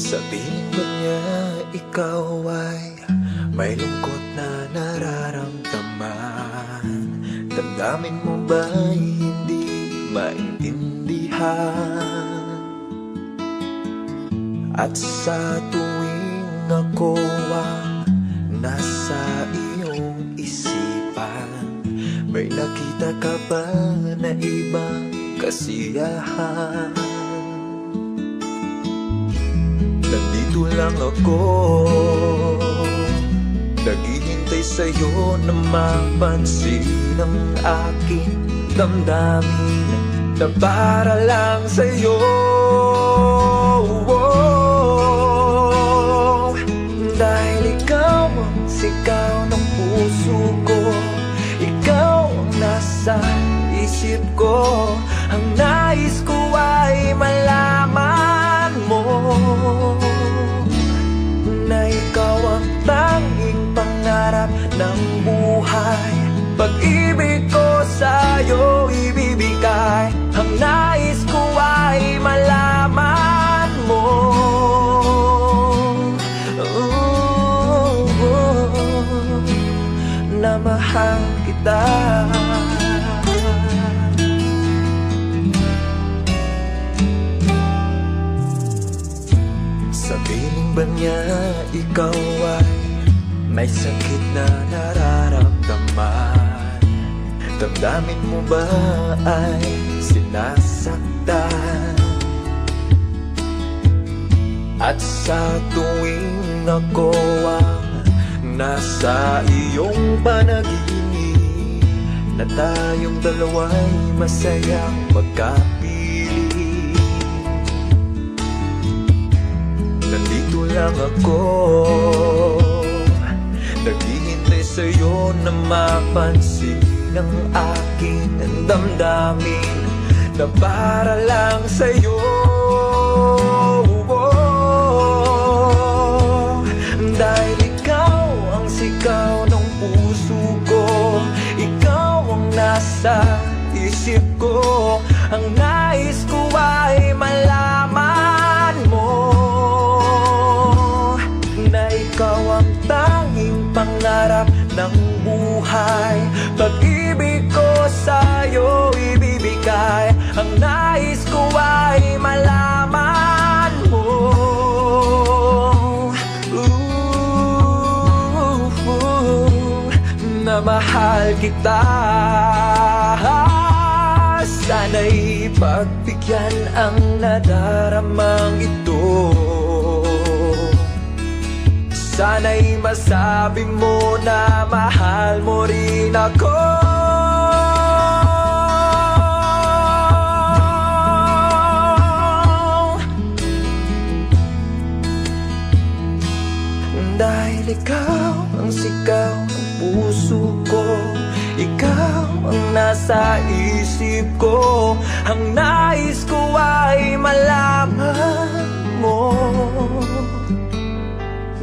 Sabihin ba niya ikaw ay may lungkot na nararamdaman? Damdamin mo ba'y hindi maintindihan? At sa tuwing ako ang nasa iyong isipan, may nakita ka ba na ibang kasiyahan? Nandito lang ako, naghihintay sa'yo na mapansin ang aking damdamin na para lang sa'yo. Dahil ikaw ang sigaw ng puso ko, ikaw ang nasa isip ko, ang nais ko ay malaman mo na ikaw ang tanging pangarap ng buhay. Pag-ibig ko sa'yo ibibigay, ang nais ko ay malaman mo na mahal kita. Sabihin ba niya ikaw ay may sakit na nararamdaman? Damdamin mo ba ay sinasaktan? At sa tuwing ako ang nasa iyong panaginip, na tayong dalawa'y masayang magkapiling, nandito lang ako, naghihintay sa'yo na mapansin ang aking damdamin na para lang sa'yo. Dahil ikaw ang sigaw ng puso ko, ikaw ang nasa isip ko, ang nais ko ay malaman mo na ikaw ang tanging pangarap ng buhay. Pag-ibig ko sa'yo ibibigay, ang nais ko ay malaman mo na mahal kita. Sana'y pagbigyan ang nadaramang ito, sana'y masabi mo na mahal mo rin ako. Dahil ikaw ang sigaw ng puso ko, ikaw ang nasa isip ko, ang nais ko ay malaman mo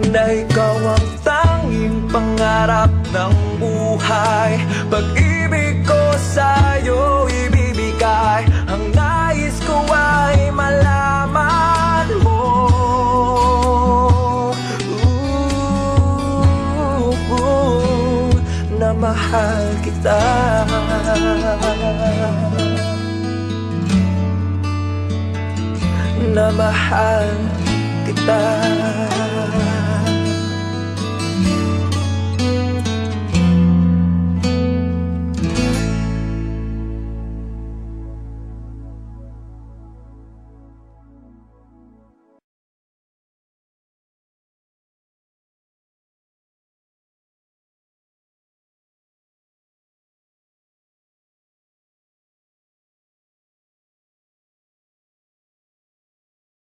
na ikaw ang tanging pangarap ng buhay. Pag-ibig ko sa'yo ibibigay, ang nais ko ay malaman mo na mahal kita. Na mahal kita.